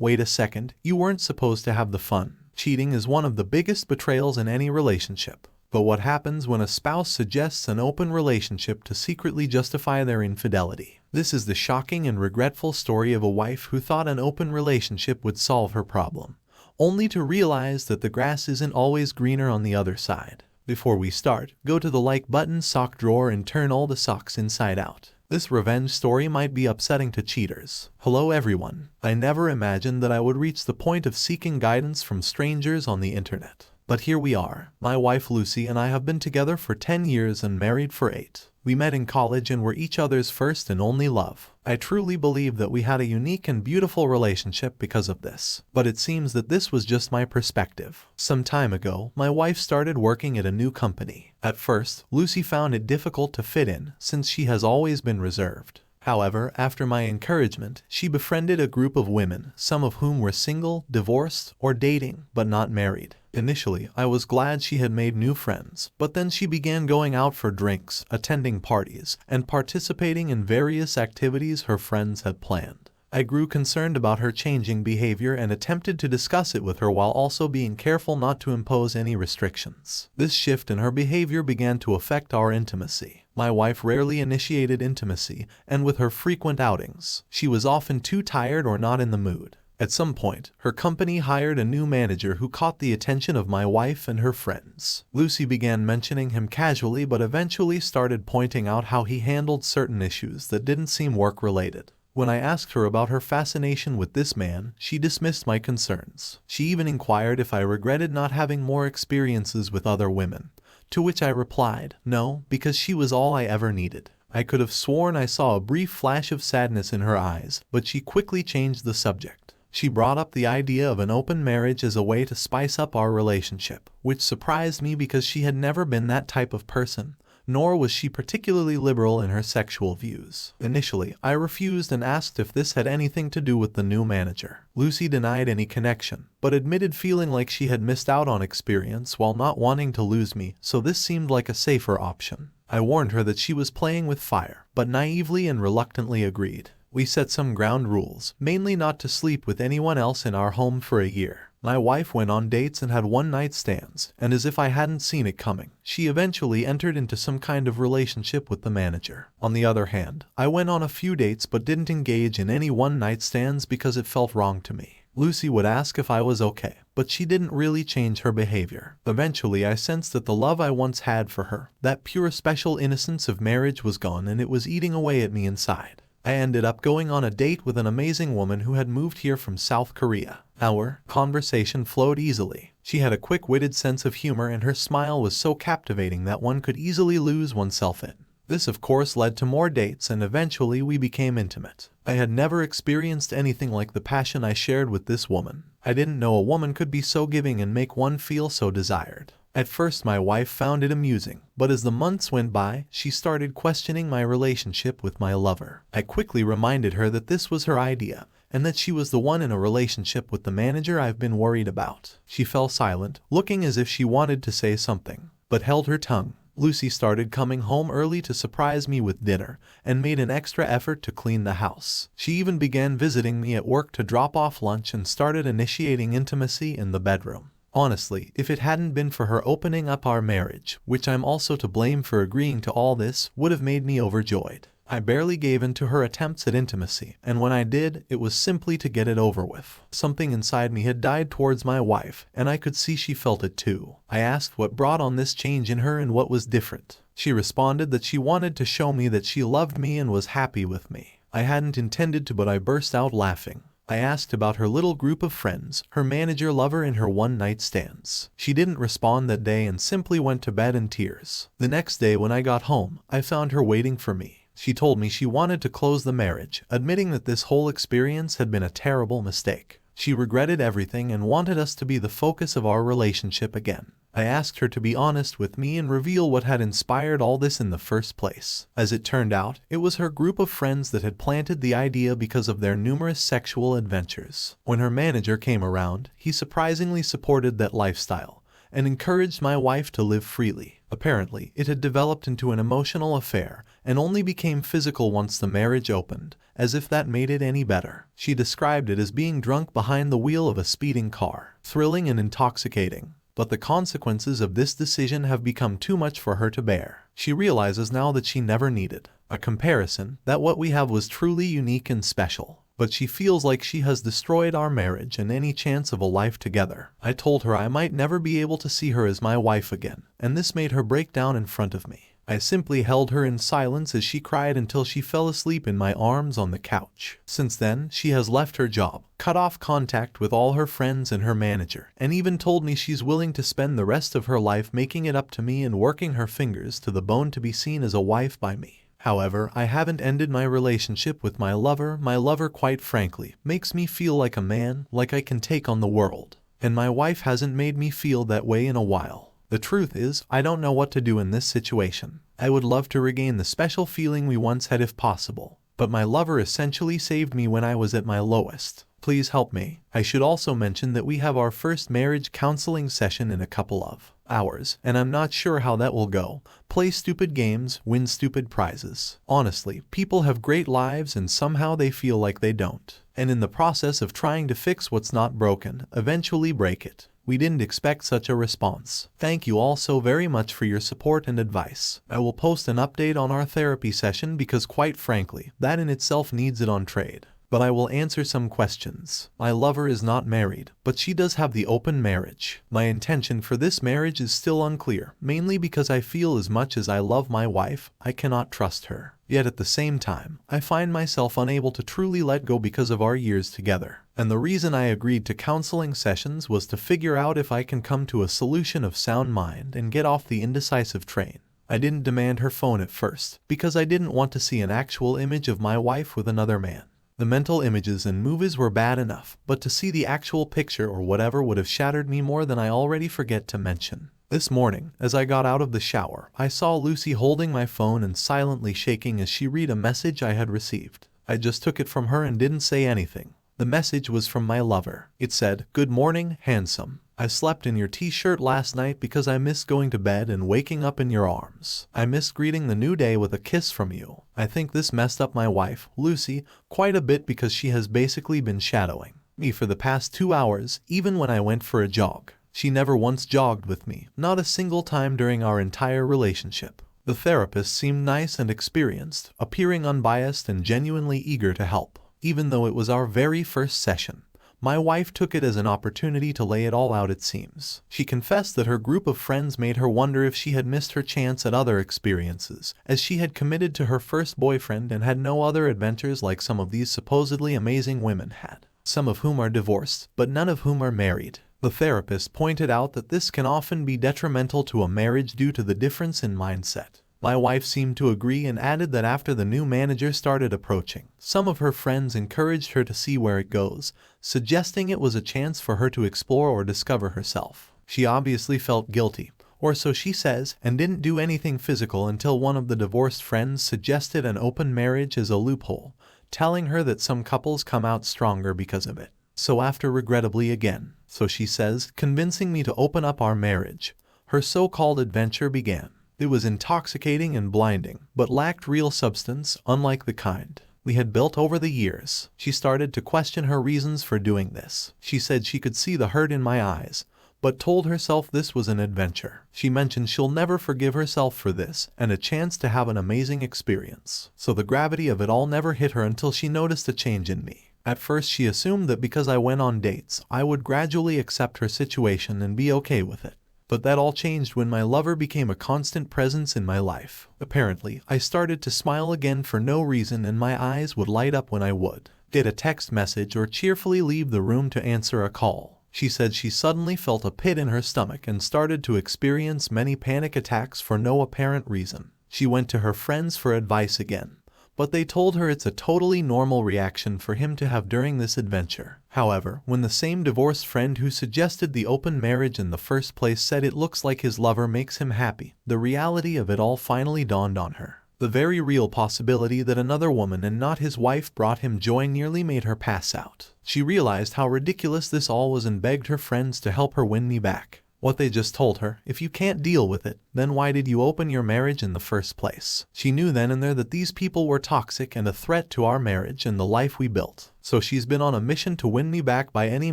Wait a second, you weren't supposed to have the fun. Cheating is one of the biggest betrayals in any relationship. But what happens when a spouse suggests an open relationship to secretly justify their infidelity? This is the shocking and regretful story of a wife who thought an open relationship would solve her problem, only to realize that the grass isn't always greener on the other side. Before we start, go to the like button, sock drawer, and turn all the socks inside out. This revenge story might be upsetting to cheaters. Hello everyone. I never imagined that I would reach the point of seeking guidance from strangers on the internet. But here we are. My wife Lucy and I have been together for 10 years and married for 8. We met in college and were each other's first and only love. I truly believe that we had a unique and beautiful relationship because of this. But it seems that this was just my perspective. Some time ago, my wife started working at a new company. At first, Lucy found it difficult to fit in since she has always been reserved. However, after my encouragement, she befriended a group of women, some of whom were single, divorced, or dating, but not married. Initially, I was glad she had made new friends, but then she began going out for drinks, attending parties, and participating in various activities her friends had planned. I grew concerned about her changing behavior and attempted to discuss it with her while also being careful not to impose any restrictions. This shift in her behavior began to affect our intimacy. My wife rarely initiated intimacy, and with her frequent outings, she was often too tired or not in the mood. At some point, her company hired a new manager who caught the attention of my wife and her friends. Lucy began mentioning him casually but eventually started pointing out how he handled certain issues that didn't seem work-related. When I asked her about her fascination with this man, she dismissed my concerns. She even inquired if I regretted not having more experiences with other women, to which I replied, no, because she was all I ever needed. I could have sworn I saw a brief flash of sadness in her eyes, but she quickly changed the subject. She brought up the idea of an open marriage as a way to spice up our relationship, which surprised me because she had never been that type of person, nor was she particularly liberal in her sexual views. Initially, I refused and asked if this had anything to do with the new manager. Lucy denied any connection, but admitted feeling like she had missed out on experience while not wanting to lose me, so this seemed like a safer option. I warned her that she was playing with fire, but naively and reluctantly agreed. We set some ground rules, mainly not to sleep with anyone else in our home for a year. My wife went on dates and had one-night stands, and as if I hadn't seen it coming, she eventually entered into some kind of relationship with the manager. On the other hand, I went on a few dates but didn't engage in any one-night stands because it felt wrong to me. Lucy would ask if I was okay, but she didn't really change her behavior. Eventually, I sensed that the love I once had for her, that pure special innocence of marriage, was gone and it was eating away at me inside. I ended up going on a date with an amazing woman who had moved here from South Korea. Our conversation flowed easily. She had a quick-witted sense of humor and her smile was so captivating that one could easily lose oneself in. This of course led to more dates and eventually we became intimate. I had never experienced anything like the passion I shared with this woman. I didn't know a woman could be so giving and make one feel so desired. At first my wife found it amusing, but as the months went by, she started questioning my relationship with my lover. I quickly reminded her that this was her idea, and that she was the one in a relationship with the manager I've been worried about. She fell silent, looking as if she wanted to say something, but held her tongue. Lucy started coming home early to surprise me with dinner, and made an extra effort to clean the house. She even began visiting me at work to drop off lunch and started initiating intimacy in the bedroom. Honestly, if it hadn't been for her opening up our marriage, which I'm also to blame for agreeing to all this, would have made me overjoyed. I barely gave in to her attempts at intimacy, and when I did, it was simply to get it over with. Something inside me had died towards my wife, and I could see she felt it too. I asked what brought on this change in her and what was different. She responded that she wanted to show me that she loved me and was happy with me. I hadn't intended to, but I burst out laughing. I asked about her little group of friends, her manager lover and her one-night stands. She didn't respond that day and simply went to bed in tears. The next day when I got home, I found her waiting for me. She told me she wanted to close the marriage, admitting that this whole experience had been a terrible mistake. She regretted everything and wanted us to be the focus of our relationship again. I asked her to be honest with me and reveal what had inspired all this in the first place. As it turned out, it was her group of friends that had planted the idea because of their numerous sexual adventures. When her manager came around, he surprisingly supported that lifestyle and encouraged my wife to live freely. Apparently, it had developed into an emotional affair and only became physical once the marriage opened, as if that made it any better. She described it as being drunk behind the wheel of a speeding car. Thrilling and intoxicating. But the consequences of this decision have become too much for her to bear. She realizes now that she never needed a comparison, that what we have was truly unique and special. But she feels like she has destroyed our marriage and any chance of a life together. I told her I might never be able to see her as my wife again, and this made her break down in front of me. I simply held her in silence as she cried until she fell asleep in my arms on the couch. Since then, she has left her job, cut off contact with all her friends and her manager, and even told me she's willing to spend the rest of her life making it up to me and working her fingers to the bone to be seen as a wife by me. However, I haven't ended my relationship with my lover. My lover, quite frankly, makes me feel like a man, like I can take on the world. And my wife hasn't made me feel that way in a while. The truth is, I don't know what to do in this situation. I would love to regain the special feeling we once had if possible, but my lover essentially saved me when I was at my lowest. Please help me. I should also mention that we have our first marriage counseling session in a couple of hours, and I'm not sure how that will go. Play stupid games, win stupid prizes. Honestly, people have great lives and somehow they feel like they don't. And in the process of trying to fix what's not broken, eventually break it. We didn't expect such a response. Thank you all so very much for your support and advice. I will post an update on our therapy session because quite frankly, that in itself needs it on trade. But I will answer some questions. My lover is not married, but she does have the open marriage. My intention for this marriage is still unclear, mainly because I feel as much as I love my wife, I cannot trust her. Yet at the same time, I find myself unable to truly let go because of our years together. And the reason I agreed to counseling sessions was to figure out if I can come to a solution of sound mind and get off the indecisive train. I didn't demand her phone at first, because I didn't want to see an actual image of my wife with another man. The mental images and movies were bad enough, but to see the actual picture or whatever would have shattered me more than I already forget to mention. This morning, as I got out of the shower, I saw Lucy holding my phone and silently shaking as she read a message I had received. I just took it from her and didn't say anything. The message was from my lover. It said, "Good morning, handsome. I slept in your t-shirt last night because I missed going to bed and waking up in your arms. I missed greeting the new day with a kiss from you." I think this messed up my wife, Lucy, quite a bit because she has basically been shadowing me for the past 2 hours, even when I went for a jog. She never once jogged with me, not a single time during our entire relationship. The therapist seemed nice and experienced, appearing unbiased and genuinely eager to help. Even though it was our very first session, my wife took it as an opportunity to lay it all out, it seems. She confessed that her group of friends made her wonder if she had missed her chance at other experiences, as she had committed to her first boyfriend and had no other adventures like some of these supposedly amazing women had, some of whom are divorced, but none of whom are married. The therapist pointed out that this can often be detrimental to a marriage due to the difference in mindset. My wife seemed to agree and added that after the new manager started approaching, some of her friends encouraged her to see where it goes, suggesting it was a chance for her to explore or discover herself. She obviously felt guilty, or so she says, and didn't do anything physical until one of the divorced friends suggested an open marriage as a loophole, telling her that some couples come out stronger because of it. So after regrettably again, so she says, convincing me to open up our marriage, her so-called adventure began. It was intoxicating and blinding, but lacked real substance, unlike the kind we had built over the years. She started to question her reasons for doing this. She said she could see the hurt in my eyes, but told herself this was an adventure. She mentioned she'll never forgive herself for this, and a chance to have an amazing experience. So the gravity of it all never hit her until she noticed a change in me. At first she assumed that because I went on dates, I would gradually accept her situation and be okay with it. But that all changed when my lover became a constant presence in my life. Apparently, I started to smile again for no reason and my eyes would light up when I would get a text message or cheerfully leave the room to answer a call. She said she suddenly felt a pit in her stomach and started to experience many panic attacks for no apparent reason. She went to her friends for advice again, but they told her it's a totally normal reaction for him to have during this adventure. However, when the same divorced friend who suggested the open marriage in the first place said it looks like his lover makes him happy, the reality of it all finally dawned on her. The very real possibility that another woman and not his wife brought him joy nearly made her pass out. She realized how ridiculous this all was and begged her friends to help her win me back. what they just told her. If you can't deal with it, then why did you open your marriage in the first place? She knew then and there that these people were toxic and a threat to our marriage and the life we built. So she's been on a mission to win me back by any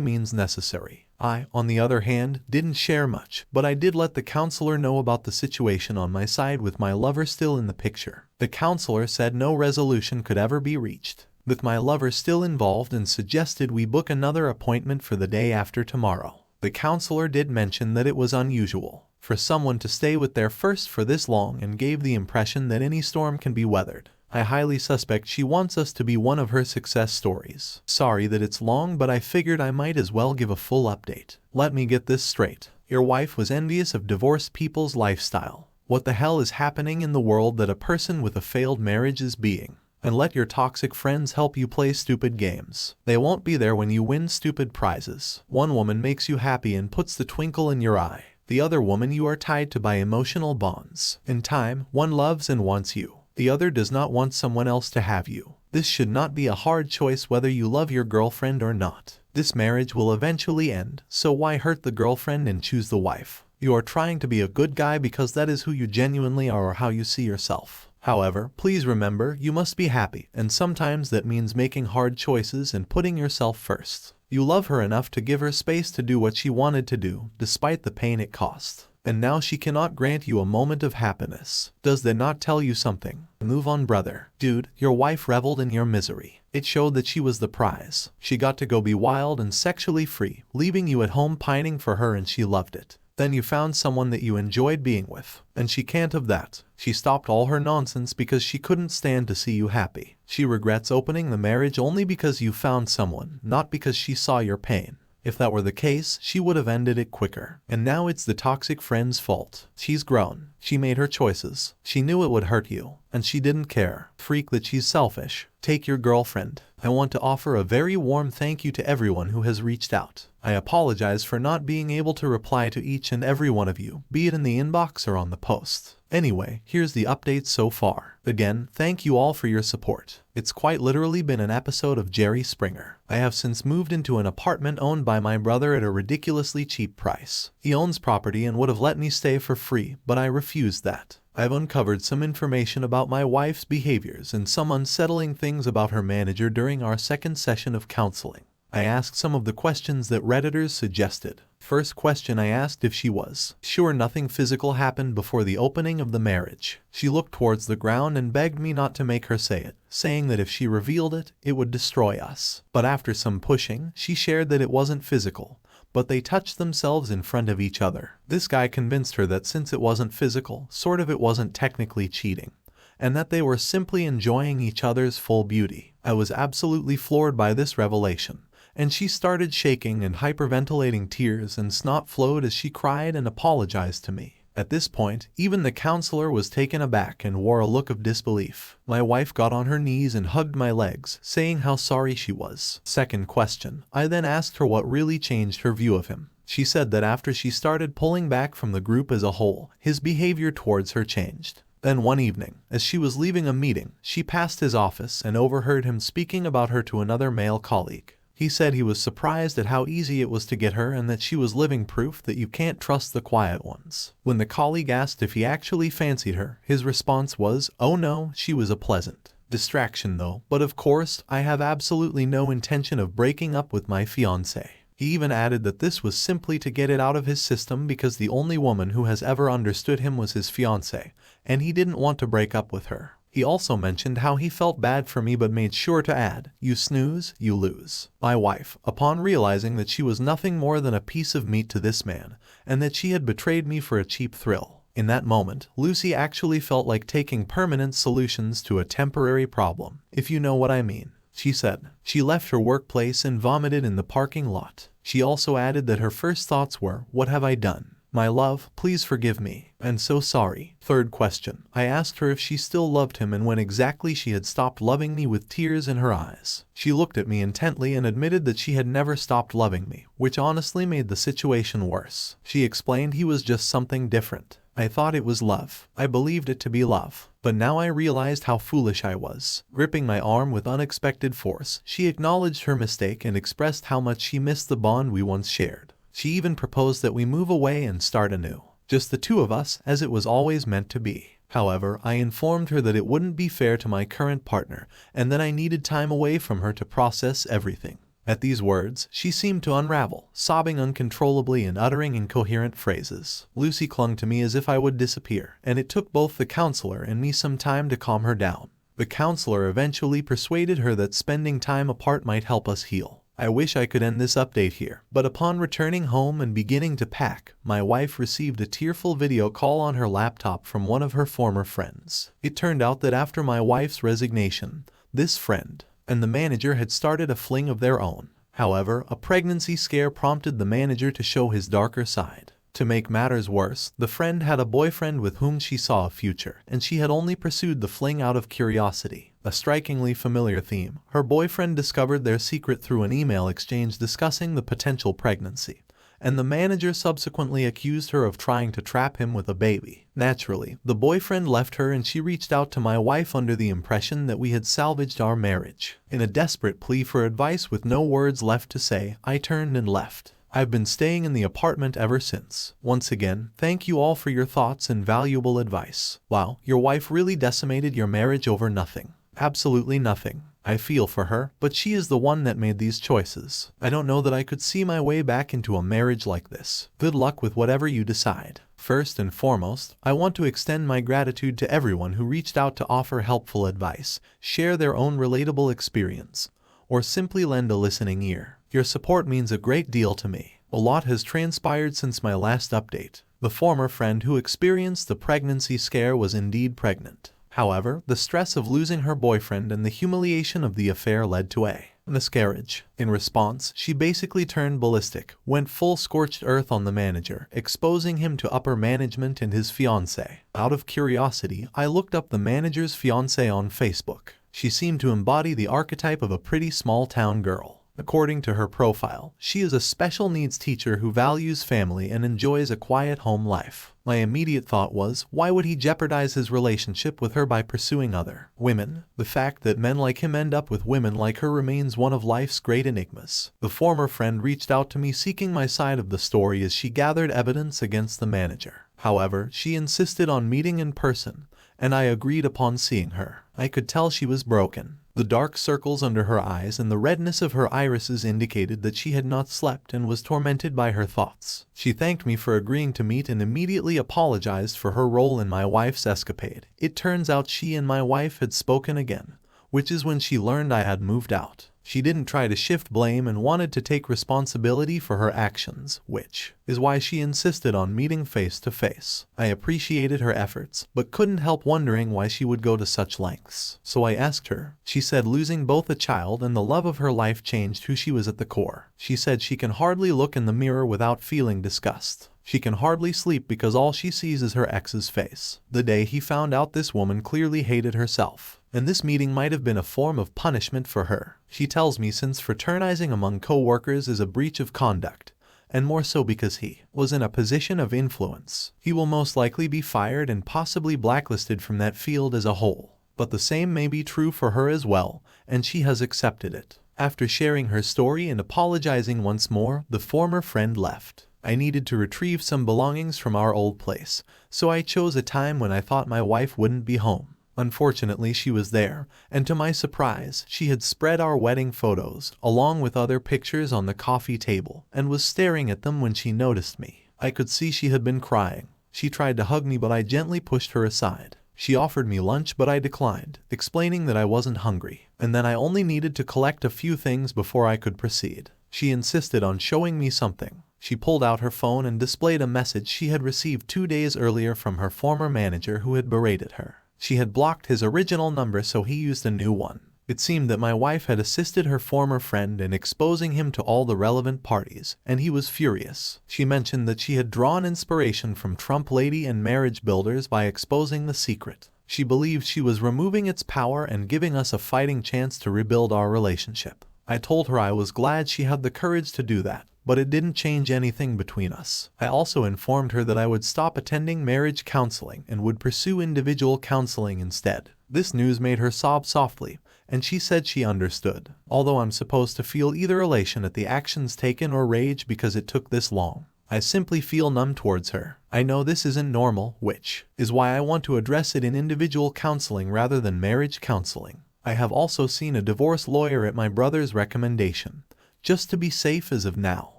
means necessary. I, on the other hand, didn't share much, but I did let the counselor know about the situation on my side with my lover still in the picture. The counselor said no resolution could ever be reached, with my lover still involved, and suggested we book another appointment for the day after tomorrow. The counselor did mention that it was unusual for someone to stay with their first for this long and gave the impression that any storm can be weathered. I highly suspect she wants us to be one of her success stories. Sorry that it's long, but I figured I might as well give a full update. Let me get this straight. Your wife was envious of divorced people's lifestyle. What the hell is happening in the world that a person with a failed marriage is being? And let your toxic friends help you play stupid games. They won't be there when you win stupid prizes. One woman makes you happy and puts the twinkle in your eye. The other woman you are tied to by emotional bonds. In time, one loves and wants you. The other does not want someone else to have you. This should not be a hard choice whether you love your girlfriend or not. This marriage will eventually end, so why hurt the girlfriend and choose the wife? You are trying to be a good guy because that is who you genuinely are or how you see yourself. However, please remember, you must be happy, and sometimes that means making hard choices and putting yourself first. You love her enough to give her space to do what she wanted to do, despite the pain it cost. And now she cannot grant you a moment of happiness. Does that not tell you something? Move on, brother. Dude, your wife reveled in your misery. It showed that she was the prize. She got to go be wild and sexually free, leaving you at home pining for her, and she loved it. Then you found someone that you enjoyed being with, and she can't have that. She stopped all her nonsense because she couldn't stand to see you happy. She regrets opening the marriage only because you found someone, not because she saw your pain. If that were the case, she would have ended it quicker. And now it's the toxic friend's fault. She's grown. She made her choices. She knew it would hurt you, and she didn't care. Freak that she's selfish. Take your girlfriend. I want to offer a very warm thank you to everyone who has reached out. I apologize for not being able to reply to each and every one of you, be it in the inbox or on the post. Anyway, here's the updates so far. Again, thank you all for your support. It's quite literally been an episode of Jerry Springer. I have since moved into an apartment owned by my brother at a ridiculously cheap price. He owns property and would have let me stay for free, but I refused that. I've uncovered some information about my wife's behaviors and some unsettling things about her manager during our second session of counseling. I asked some of the questions that Redditors suggested. First question, I asked if she was sure nothing physical happened before the opening of the marriage. She looked towards the ground and begged me not to make her say it, saying that if she revealed it, it would destroy us. But after some pushing, she shared that it wasn't physical, but they touched themselves in front of each other. This guy convinced her that since it wasn't physical, it wasn't technically cheating, and that they were simply enjoying each other's full beauty. I was absolutely floored by this revelation, and she started shaking and hyperventilating. Tears and snot flowed as she cried and apologized to me. At this point, even the counselor was taken aback and wore a look of disbelief. My wife got on her knees and hugged my legs, saying how sorry she was. Second question, I then asked her what really changed her view of him. She said that after she started pulling back from the group as a whole, his behavior towards her changed. Then one evening, as she was leaving a meeting, she passed his office and overheard him speaking about her to another male colleague. He said he was surprised at how easy it was to get her and that she was living proof that you can't trust the quiet ones. When the colleague asked if he actually fancied her, his response was, "Oh no, she was a pleasant distraction though, but of course, I have absolutely no intention of breaking up with my fiancé." He even added that this was simply to get it out of his system because the only woman who has ever understood him was his fiancé, and he didn't want to break up with her. He also mentioned how he felt bad for me but made sure to add, "You snooze, you lose." My wife, upon realizing that she was nothing more than a piece of meat to this man, and that she had betrayed me for a cheap thrill. In that moment, Lucy actually felt like taking permanent solutions to a temporary problem, if you know what I mean. She said she left her workplace and vomited in the parking lot. She also added that her first thoughts were, "What have I done? My love, please forgive me. I'm so sorry." Third question, I asked her if she still loved him and when exactly she had stopped loving me, with tears in her eyes. She looked at me intently and admitted that she had never stopped loving me, which honestly made the situation worse. She explained he was just something different. I thought it was love. I believed it to be love. But now I realized how foolish I was. Gripping my arm with unexpected force, she acknowledged her mistake and expressed how much she missed the bond we once shared. She even proposed that we move away and start anew. Just the two of us, as it was always meant to be. However, I informed her that it wouldn't be fair to my current partner, and that I needed time away from her to process everything. At these words, she seemed to unravel, sobbing uncontrollably and uttering incoherent phrases. Lucy clung to me as if I would disappear, and it took both the counselor and me some time to calm her down. The counselor eventually persuaded her that spending time apart might help us heal. I wish I could end this update here, but upon returning home and beginning to pack, my wife received a tearful video call on her laptop from one of her former friends. It turned out that after my wife's resignation, this friend and the manager had started a fling of their own. However, a pregnancy scare prompted the manager to show his darker side. To make matters worse, the friend had a boyfriend with whom she saw a future, and she had only pursued the fling out of curiosity. A strikingly familiar theme. Her boyfriend discovered their secret through an email exchange discussing the potential pregnancy, and the manager subsequently accused her of trying to trap him with a baby. Naturally, the boyfriend left her and she reached out to my wife under the impression that we had salvaged our marriage. In a desperate plea for advice with no words left to say, I turned and left. I've been staying in the apartment ever since. Once again, thank you all for your thoughts and valuable advice. Wow, your wife really decimated your marriage over nothing. Absolutely nothing. I feel for her, but she is the one that made these choices. I don't know that I could see my way back into a marriage like this. Good luck with whatever you decide. First and foremost, I want to extend my gratitude to everyone who reached out to offer helpful advice, share their own relatable experience, or simply lend a listening ear. Your support means a great deal to me. A lot has transpired since my last update. The former friend who experienced the pregnancy scare was indeed pregnant. However, the stress of losing her boyfriend and the humiliation of the affair led to a miscarriage. In response, she basically turned ballistic, went full scorched earth on the manager, exposing him to upper management and his fiancée. Out of curiosity, I looked up the manager's fiancée on Facebook. She seemed to embody the archetype of a pretty small-town girl. According to her profile, she is a special needs teacher who values family and enjoys a quiet home life. My immediate thought was, why would he jeopardize his relationship with her by pursuing other women? The fact that men like him end up with women like her remains one of life's great enigmas. The former friend reached out to me seeking my side of the story as she gathered evidence against the manager. However, she insisted on meeting in person, and I agreed upon seeing her. I could tell she was broken. The dark circles under her eyes and the redness of her irises indicated that she had not slept and was tormented by her thoughts. She thanked me for agreeing to meet and immediately apologized for her role in my wife's escapade. It turns out she and my wife had spoken again, which is when she learned I had moved out. She didn't try to shift blame and wanted to take responsibility for her actions, which is why she insisted on meeting face to face. I appreciated her efforts, but couldn't help wondering why she would go to such lengths. So I asked her. She said losing both a child and the love of her life changed who she was at the core. She said she can hardly look in the mirror without feeling disgust. She can hardly sleep because all she sees is her ex's face. The day he found out this woman clearly hated herself, and this meeting might have been a form of punishment for her. She tells me since fraternizing among co-workers is a breach of conduct, and more so because he was in a position of influence, he will most likely be fired and possibly blacklisted from that field as a whole. But the same may be true for her as well, and she has accepted it. After sharing her story and apologizing once more, the former friend left. I needed to retrieve some belongings from our old place, so I chose a time when I thought my wife wouldn't be home. Unfortunately, she was there, and to my surprise, she had spread our wedding photos, along with other pictures on the coffee table, and was staring at them when she noticed me. I could see she had been crying. She tried to hug me, but I gently pushed her aside. She offered me lunch, but I declined, explaining that I wasn't hungry, and then I only needed to collect a few things before I could proceed. She insisted on showing me something. She pulled out her phone and displayed a message she had received 2 days earlier from her former manager who had berated her. She had blocked his original number, so he used a new one. It seemed that my wife had assisted her former friend in exposing him to all the relevant parties, and he was furious. She mentioned that she had drawn inspiration from Trump Lady and Marriage Builders by exposing the secret. She believed she was removing its power and giving us a fighting chance to rebuild our relationship. I told her I was glad she had the courage to do that, but it didn't change anything between us. I also informed her that I would stop attending marriage counseling and would pursue individual counseling instead. This news made her sob softly, and she said she understood. Although I'm supposed to feel either elation at the actions taken or rage because it took this long, I simply feel numb towards her. I know this isn't normal, which is why I want to address it in individual counseling rather than marriage counseling. I have also seen a divorce lawyer at my brother's recommendation, just to be safe as of now.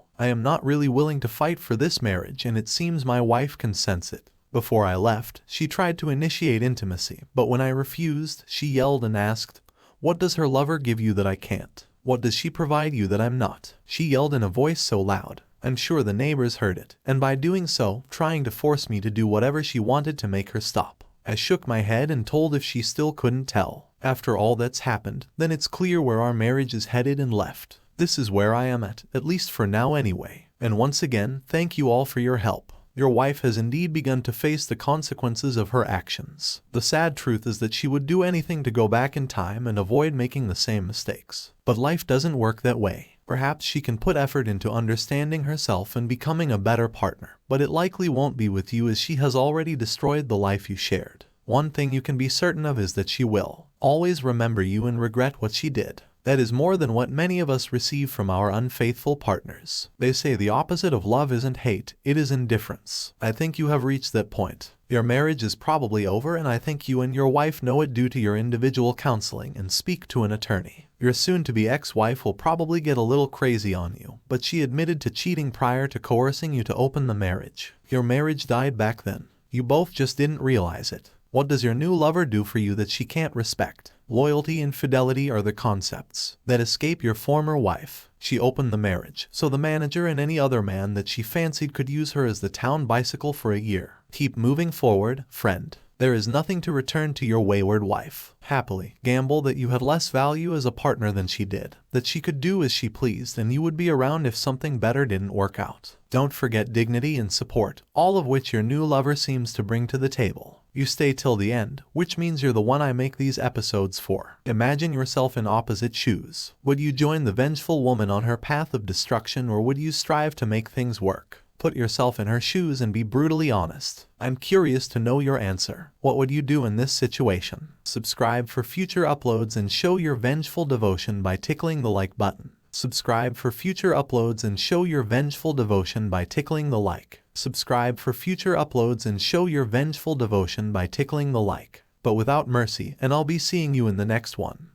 I am not really willing to fight for this marriage, and it seems my wife can sense it. Before I left, she tried to initiate intimacy, but when I refused, she yelled and asked, "What does her lover give you that I can't? What does she provide you that I'm not?" She yelled in a voice so loud, I'm sure the neighbors heard it, and by doing so, trying to force me to do whatever she wanted to make her stop. I shook my head and told if she still couldn't tell, after all that's happened, then it's clear where our marriage is headed and left. This is where I am at least for now anyway. And once again, thank you all for your help. Your wife has indeed begun to face the consequences of her actions. The sad truth is that she would do anything to go back in time and avoid making the same mistakes. But life doesn't work that way. Perhaps she can put effort into understanding herself and becoming a better partner, but it likely won't be with you as she has already destroyed the life you shared. One thing you can be certain of is that she will always remember you and regret what she did. That is more than what many of us receive from our unfaithful partners. They say the opposite of love isn't hate, it is indifference. I think you have reached that point. Your marriage is probably over, and I think you and your wife know it due to your individual counseling and speak to an attorney. Your soon-to-be ex-wife will probably get a little crazy on you, but she admitted to cheating prior to coercing you to open the marriage. Your marriage died back then. You both just didn't realize it. What does your new lover do for you that she can't respect? Loyalty and fidelity are the concepts that escape your former wife. She opened the marriage, so the manager and any other man that she fancied could use her as the town bicycle for a year. Keep moving forward, friend. There is nothing to return to your wayward wife. Happily gamble that you had less value as a partner than she did, that she could do as she pleased and you would be around if something better didn't work out. Don't forget dignity and support, all of which your new lover seems to bring to the table. You stay till the end, which means you're the one I make these episodes for. Imagine yourself in opposite shoes. Would you join the vengeful woman on her path of destruction, or would you strive to make things work? Put yourself in her shoes and be brutally honest. I'm curious to know your answer. What would you do in this situation? Subscribe for future uploads and show your vengeful devotion by tickling the like button. Subscribe for future uploads and show your vengeful devotion by tickling the like. Subscribe for future uploads and show your vengeful devotion by tickling the like. But without mercy, and I'll be seeing you in the next one.